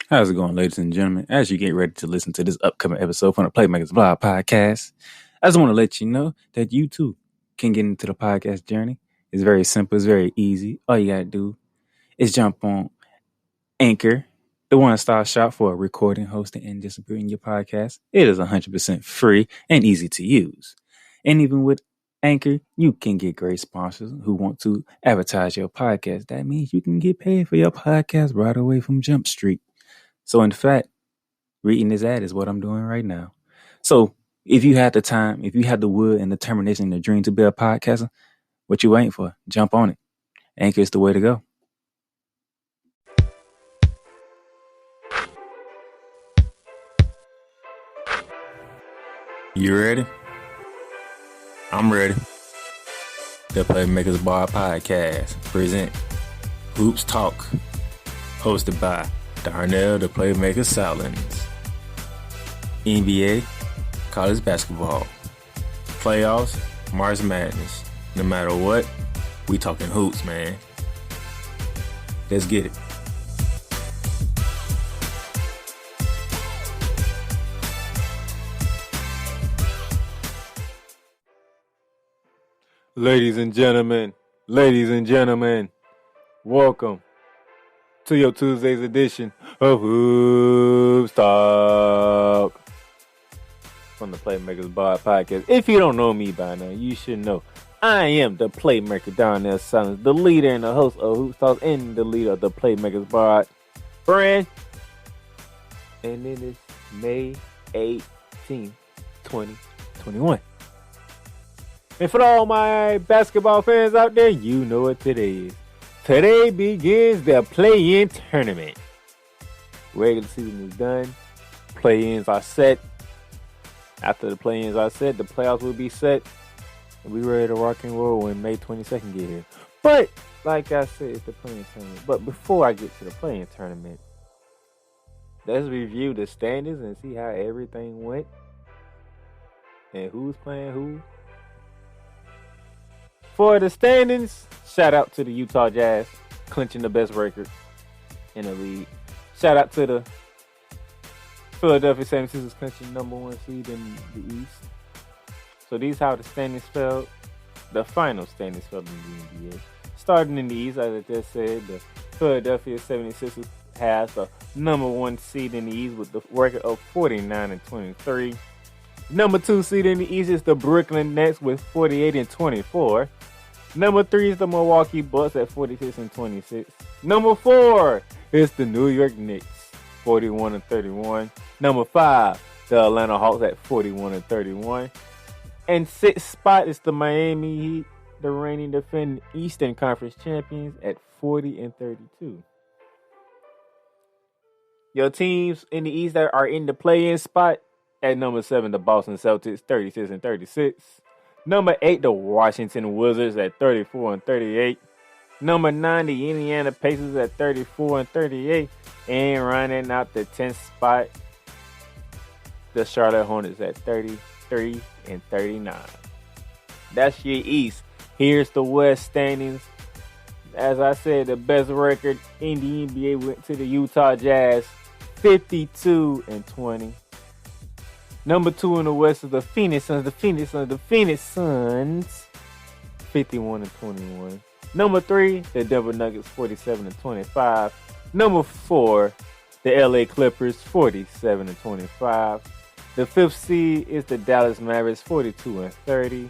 How's it going, ladies and gentlemen? As you get ready to listen to this upcoming episode from the Playmakers Blog Podcast, I just want to let you know that you too can get into the podcast journey. It's very simple. It's very easy. All you got to do is jump on Anchor, the one-stop shop for recording, hosting, and distributing your podcast. It is 100% free and easy to use. And even with Anchor, you can get great sponsors who want to advertise your podcast. That means you can get paid for your podcast right away from Jump Street. So in fact, reading this ad is what I'm doing right now. So if you had the time, if you had the will and determination and the dream to be a podcaster, what you waiting for? Jump on it. Anchor is the way to go. You ready? I'm ready. The Playmakers Bar Podcast present Hoops Talk, hosted by Darnell, the Playmaker Salins. NBA, college basketball, playoffs, March Madness. No matter what, we talking hoops, man. Let's get it. Ladies and gentlemen, welcome to your Tuesday's edition of Hoops Talk from the Playmakers Bar Podcast. If you don't know me by now, you should know I am the Playmaker Darnell Silence, the leader and the host of Hoops Talk and the leader of the Playmakers Bar brand. And it is May 18th, 2021. And for all my basketball fans out there, you know what today is. Today begins the play-in tournament. Regular season is done. Play-ins are set. After the play-ins are set, the playoffs will be set. And we ready to rock and roll when May 22nd get here. But, like I said, it's the play-in tournament. But before I get to the play-in tournament, let's review the standings and see how everything went. And who's playing who. For the standings, shout out to the Utah Jazz, clinching the best record in the league. Shout out to the Philadelphia 76ers, clinching number one seed in the East. So these how the standings fell. The final standings fell in the NBA. Starting in the East, as I just said, the Philadelphia 76ers has the number one seed in the East with the record of 49-23. Number two seed in the East is the Brooklyn Nets with 48-24. Number 3 is the Milwaukee Bucks at 46-26. Number 4 is the New York Knicks, 41-31. Number 5, the Atlanta Hawks at 41-31. And 6th spot is the Miami Heat, the reigning defending Eastern Conference champions at 40-32. Your teams in the East that are in the play-in spot: at number 7, the Boston Celtics, 36-36. Number 8, the Washington Wizards at 34-38. Number 9, the Indiana Pacers at 34-38. And running out the 10th spot, the Charlotte Hornets at 33-39. That's your East. Here's the West standings. As I said, the best record in the NBA went to the Utah Jazz, 52-20. Number 2 in the West is the Phoenix Suns. The Phoenix Suns, 51-21. Number 3, the Denver Nuggets, 47-25. Number 4, the LA Clippers, 47-25. The 5th seed is the Dallas Mavericks, 42-30.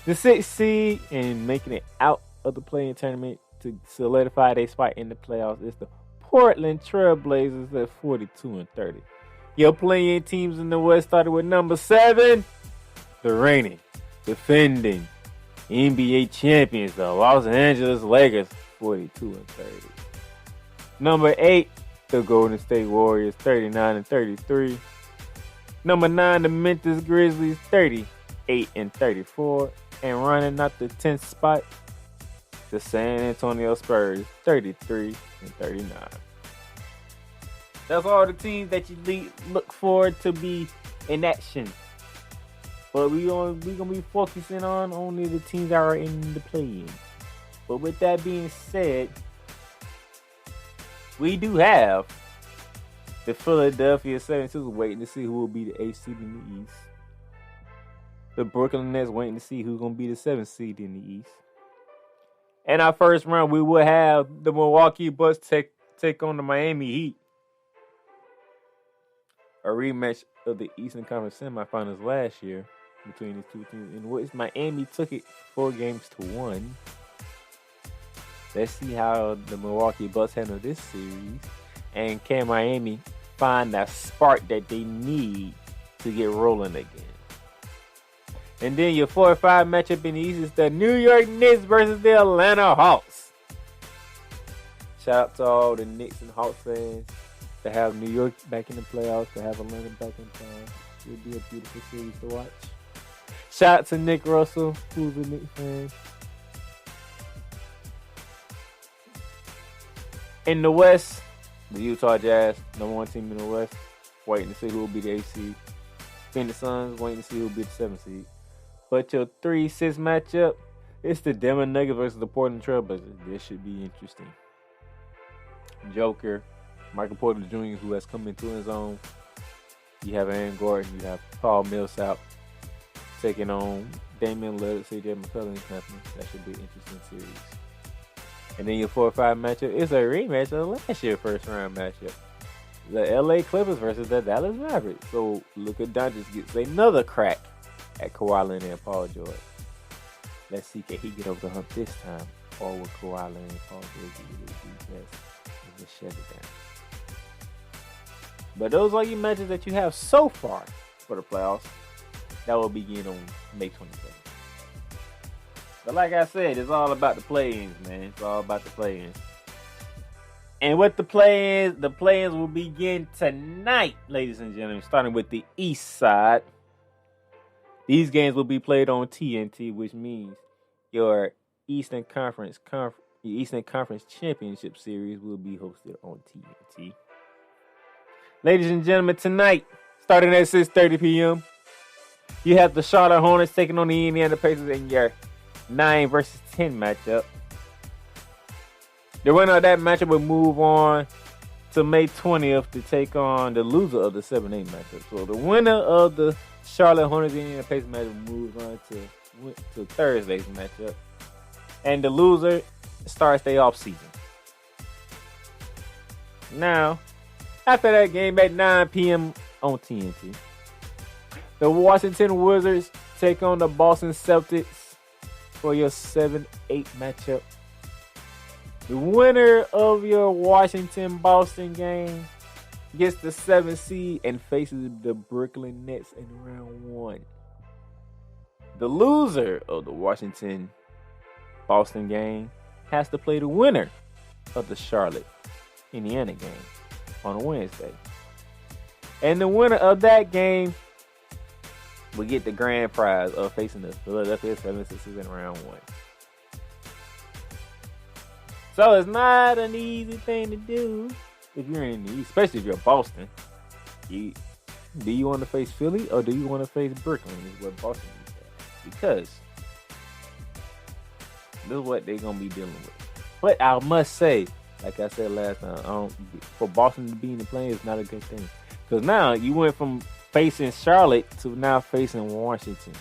The 6th seed, and making it out of the play-in tournament to solidify their spot in the playoffs, is the Portland Trail Blazers at 42-30. Your play-in teams in the West started with number 7, the reigning, defending NBA champions, the Los Angeles Lakers, 42-30. Number 8, the Golden State Warriors, 39-33. Number 9, the Memphis Grizzlies, 38-34. And running out the 10th spot, the San Antonio Spurs, 33-39. That's all the teams that you look forward to be in action. But we gonna be focusing on only the teams that are in the play-in. But with that being said, we do have The Philadelphia 76ers waiting to see who will be the 8th seed in the East. The Brooklyn Nets waiting to see who's going to be the 7th seed in the East. In our first round, we will have the Milwaukee Bucks take on the Miami Heat. A rematch of the Eastern Conference semifinals last year between these two teams, in which Miami took it 4-1. Let's see how the Milwaukee Bucks handle this series. And can Miami find that spark that they need to get rolling again? And then your 4 or 5 matchup in the East is the New York Knicks versus the Atlanta Hawks. Shout out to all the Knicks and Hawks fans to have New York back in the playoffs, to have Atlanta back in town. It would be a beautiful series to watch. Shout out to Nick Russell, who's a Knicks fan. In the West, the Utah Jazz, number 1 team in the West, waiting to see who will be the 8th seed. Phoenix Suns, waiting to see who will be the 7th seed. But your 3-6 matchup, it's the Denver Nuggets versus the Portland Trail Blazers. This should be interesting. Joker, Michael Porter Jr., who has come into his own. You have Aaron Gordon, you have Paul Millsap taking on Damian Lillard, CJ McCollum and company. That should be an interesting series. And then your 4 or 5 matchup is a rematch of last year's first round matchup. The LA Clippers versus the Dallas Mavericks. So Luka Doncic gets another crack at Kawhi Leonard and Paul George. Let's see, can he get over the hump this time? Or will Kawhi Leonard and Paul George really do best and just shut it down? But those are your matches that you have so far for the playoffs. That will begin on May 27th. But like I said, it's all about the play-ins, man. It's all about the play-ins. And with the play-ins will begin tonight, ladies and gentlemen, starting with the East side. These games will be played on TNT, which means your Eastern Conference Championship Series will be hosted on TNT. Ladies and gentlemen, tonight, starting at 6:30 p.m., you have the Charlotte Hornets taking on the Indiana Pacers in your 9 versus 10 matchup. The winner of that matchup will move on to May 20th to take on the loser of the 7-8 matchup. So the winner of the Charlotte Hornets and Indiana Pacers matchup moves on to Thursday's matchup. And the loser starts their off season. Now, after that game at 9 p.m. on TNT, the Washington Wizards take on the Boston Celtics for your 7-8 matchup. The winner of your Washington-Boston game gets the 7th seed and faces the Brooklyn Nets in round 1. The loser of the Washington-Boston game has to play the winner of the Charlotte-Indiana game on a Wednesday. And the winner of that game will get the grand prize of facing the Philadelphia 76ers in round 1. So it's not an easy thing to do if you're in the East, especially if you're Boston. Do you want to face Philly or do you want to face Brooklyn? Is what Boston is at. Because this is what they're going to be dealing with. But I must say, like I said last time, for Boston to be in the play is not a good thing. Because now you went from facing Charlotte to now facing Washington.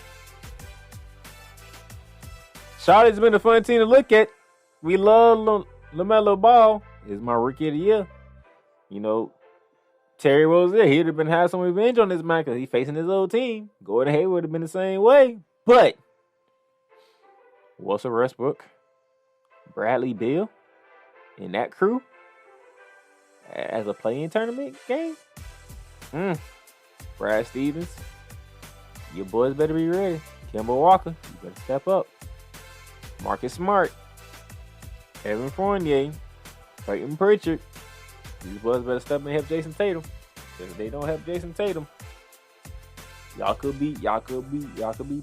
Charlotte's been a fun team to look at. We love LaMelo Ball. He's my rookie of the year. You know, Terry Rozier, he'd have been having some revenge on this man because he's facing his old team. Gordon Hayward would have been the same way. But Russell Westbrook, Bradley Beal, and that crew as a play-in tournament game. Brad Stevens, your boys better be ready. Kemba Walker, you better step up. Marcus Smart, Evan Fournier, Peyton Pritchard. These boys better step and help Jason Tatum. If they don't help Jason Tatum, y'all could be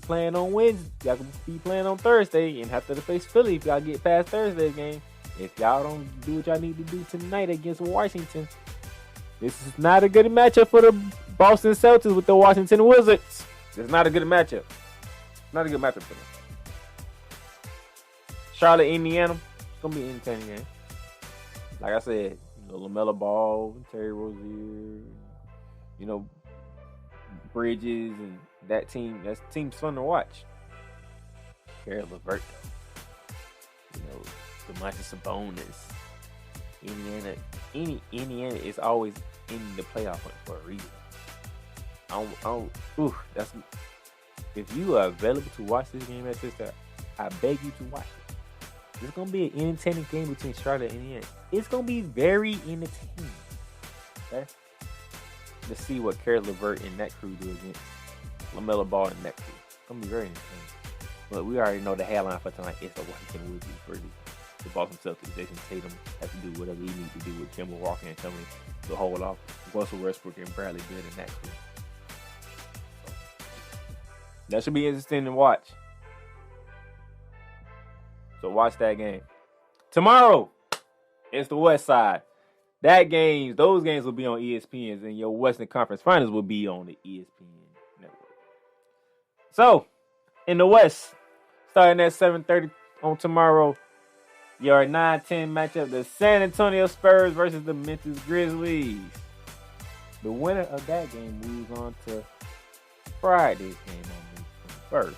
playing on Wednesday. Y'all could be playing on Thursday and have to face Philly if y'all get past Thursday's game. If y'all don't do what y'all need to do tonight against Washington, this is not a good matchup for the Boston Celtics with the Washington Wizards. It's not a good matchup. Not a good matchup for them. Charlotte, Indiana, it's gonna be an entertaining game. Like I said, LaMelo Ball, Terry Rozier, Bridges, and that team. That team's fun to watch. Caris LeVert, Domantas Sabonis. Indiana is always in the playoff hunt for a reason. That's if you are available to watch this game at Sister, I beg you to watch it. It's gonna be an entertaining game between Charlotte and Indiana. It's gonna be very entertaining. Okay, let's see what Caris LeVert and that crew do against LaMelo Ball and that crew. It's gonna be very entertaining. But we already know the headline for tonight is the Washington Wizards versus the Boston Celtics. Jason Tatum has to do whatever he needs to do with Kemba Walker and coming to hold off Russell Westbrook and Bradley Beal and that crew. That should be interesting to watch. So watch that game. Tomorrow, it's the West Side. Those games will be on ESPN, and your Western Conference Finals will be on the ESPN network. So, in the West, starting at 7:30 on tomorrow, your 9-10 matchup, the San Antonio Spurs versus the Memphis Grizzlies. The winner of that game moves on to Friday's game on May 21st.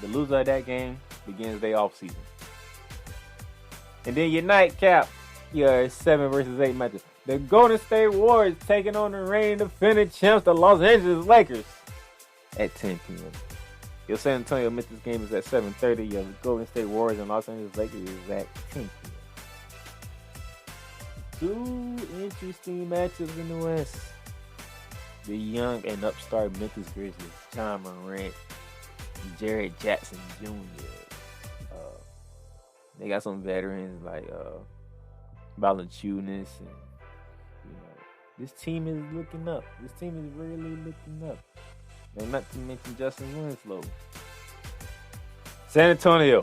The loser of that game begins their off season. And then your nightcap, your 7 versus 8 matchup. The Golden State Warriors taking on the reigning defending champs, the Los Angeles Lakers, at 10 p.m. Your San Antonio Memphis game is at 7:30. Your Golden State Warriors and Los Angeles Lakers is at 10 p.m. Two interesting matchups in the West. The young and upstart Memphis Grizzlies, John Morant, Jared Jackson Jr. They got some veterans like Valanciunas, and this team is looking up. This team is really looking up. And not to mention Justin Winslow. San Antonio.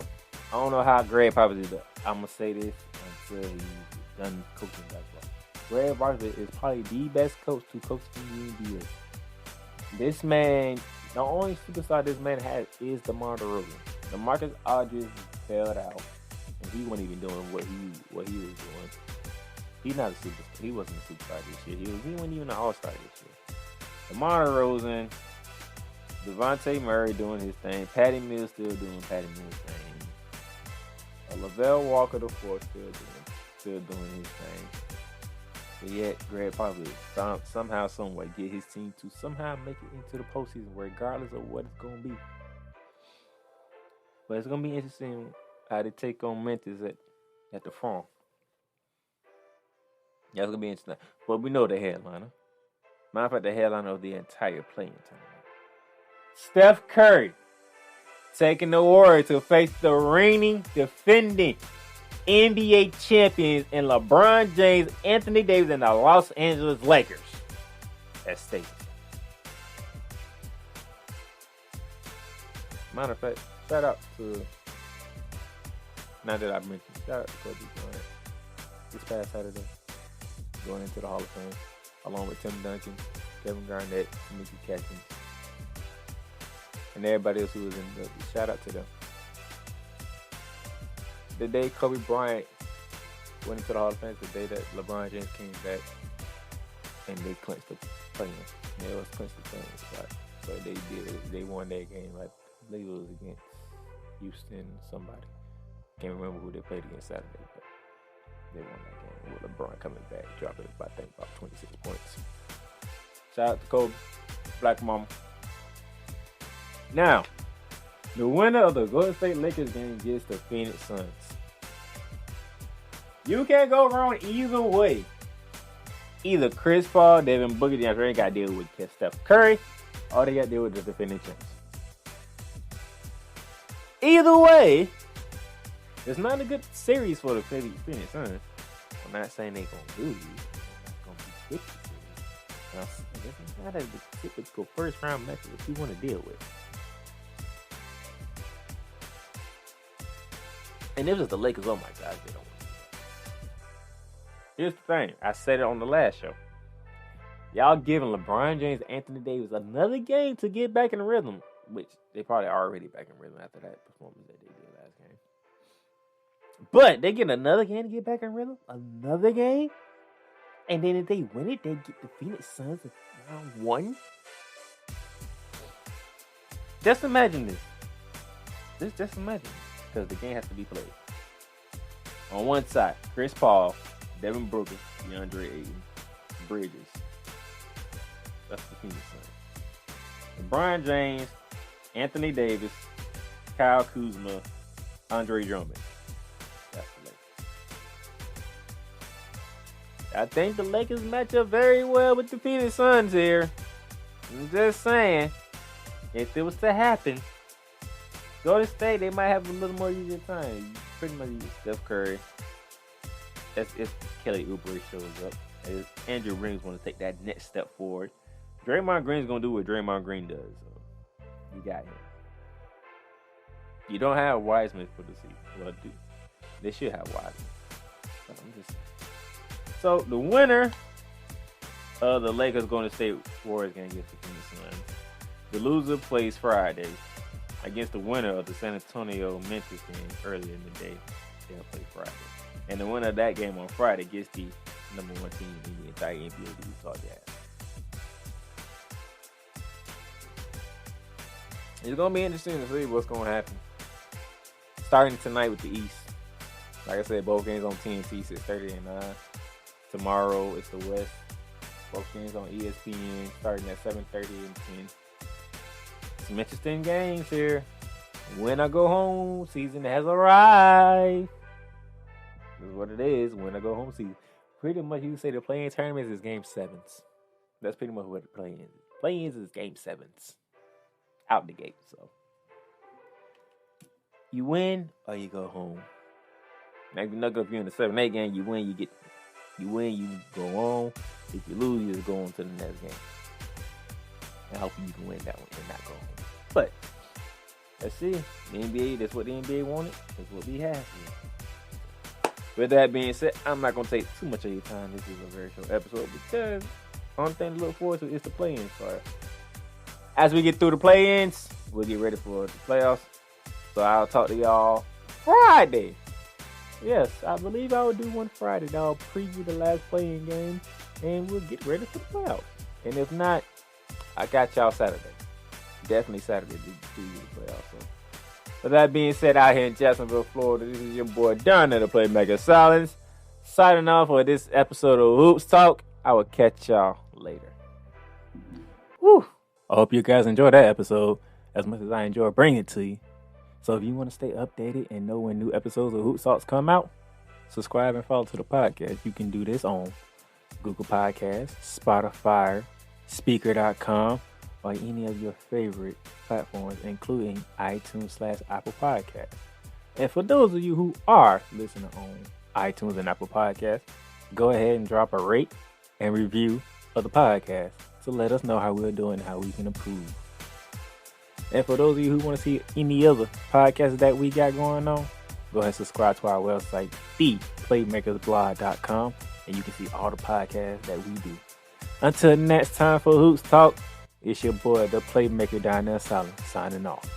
I don't know how Greg Popovich is. I'm gonna say this until he's done coaching basketball. Greg Popovich is probably the best coach to coach in the NBA. This man, the only superstar this man has is DeMar DeRozan. DeMarcus Aldridge failed out, and he wasn't even doing what he was doing. He's not a superstar. He wasn't a superstar this year. He wasn't even an all-star this year. DeMar DeRozan, Devontae Murray doing his thing. Patty Mills still doing Patty Mills' thing. Lavelle Walker the fourth still doing his thing. But yet, Greg Popovich somehow, someway get his team to somehow make it into the postseason, regardless of what it's going to be. But it's going to be interesting how they take on Memphis at the Forum. That's going to be interesting. But we know the headliner. Matter of fact, the headliner of the entire playing tournament. Steph Curry taking the Warriors to face the reigning, defending NBA champions in LeBron James, Anthony Davis, and the Los Angeles Lakers at Staples. Matter of fact, shout out to, now that I've mentioned, shout out to Kobe Bryant this past Saturday, going into the Hall of Fame, along with Tim Duncan, Kevin Garnett, Mickey Catchings, and everybody else who was in the shout out to them. The day Kobe Bryant went into the Hall of Fame, the day that LeBron James came back, and they clinched the play-in. They was clinched the play-in spot, but they won that game. I believe it was against Houston, somebody. Can't remember who they played against Saturday, but they won that game with LeBron coming back, dropping about 26 points. Shout out to Kobe, Black Mama. Now, the winner of the Golden State Lakers game gets the Phoenix Suns. You can't go wrong either way. Either Chris Paul, Devin Booker, DeAndre ain't got to deal with Steph Curry, or they got to deal with the defending champs. Either way, it's not a good series for the Phoenix Suns. I'm not saying they're going to lose. It's not going to be 50 series. It's not a typical first round matchup that you want to deal with. And if it's the Lakers, oh my God, they don't want to do that. Here's the thing. I said it on the last show. Y'all giving LeBron James, Anthony Davis another game to get back in the rhythm, which they probably already back in rhythm after that performance that they did last game. But they get another game to get back in rhythm? Another game? And then if they win it, they get the Phoenix Suns in round 1. Just imagine this. Just imagine this. Because the game has to be played. On one side, Chris Paul, Devin Booker, DeAndre Ayton, Bridges. That's the Phoenix Suns. LeBron James, Anthony Davis, Kyle Kuzma, Andre Drummond. That's the Lakers. I think the Lakers match up very well with the Phoenix Suns here. I'm just saying, if it was to happen, Golden State, they might have a little more easier time. Pretty much Steph Curry. That's if Kelly Oubre shows up. If Andrew Rings want to take that next step forward. Draymond Green's going to do what Draymond Green does. So you got him. You don't have Wiseman for the season. Well, they should have Wiseman. So the winner of the Lakers Golden State Warriors game against the Phoenix Suns. The loser plays Friday against the winner of the San Antonio Memphis game earlier in the day. They'll play Friday. And the winner of that game on Friday gets the number 1 team in the entire NBA, the Utah Jazz. It's going to be interesting to see what's going to happen. Starting tonight with the East. Like I said, both games on TNT, 6:30 and 9. Tomorrow it's the West. Both games on ESPN, starting at 7:30 and 10. Some interesting games here. When I go home, season has arrived. This is what it is. When I go home season. Pretty much you can say the play-in tournament is game 7s. That's pretty much what the play-in is. Play-in is game 7s. Out the gate. So you win or you go home. Now if you're in the 7-8 game, you win, you go on. If you lose, you just go on to the next game. And hopefully you can win that one and not go home. But let's see. The NBA, that's what the NBA wanted. That's what we have here. With that being said, I'm not going to take too much of your time. This is a very short episode because the only thing to look forward to is the play-ins part. As we get through the play-ins, we'll get ready for the playoffs. So I'll talk to y'all Friday. Yes, I believe I will do one Friday. Now I'll preview the last play-in game, and we'll get ready for the playoffs. And if not, I got y'all Saturday. Definitely Saturday to preview the playoffs. So, with that being said, out here in Jacksonville, Florida, this is your boy Don at the Playmaker Silence. Signing off for this episode of Hoops Talk. I will catch y'all later. Whew. I hope you guys enjoyed that episode as much as I enjoy bringing it to you. So if you want to stay updated and know when new episodes of Hoops Talks come out, subscribe and follow to the podcast. You can do this on Google Podcasts, Spotify, Speaker.com, or any of your favorite platforms, including iTunes/Apple Podcasts. And for those of you who are listening on iTunes and Apple Podcasts, go ahead and drop a rate and review of the podcast to let us know how we're doing and how we can improve. And for those of you who want to see any other podcasts that we got going on, go ahead and subscribe to our website, theplaymakersblog.com, and you can see all the podcasts that we do. Until next time for Hoops Talk, it's your boy, the Playmaker down there, Silent, signing off.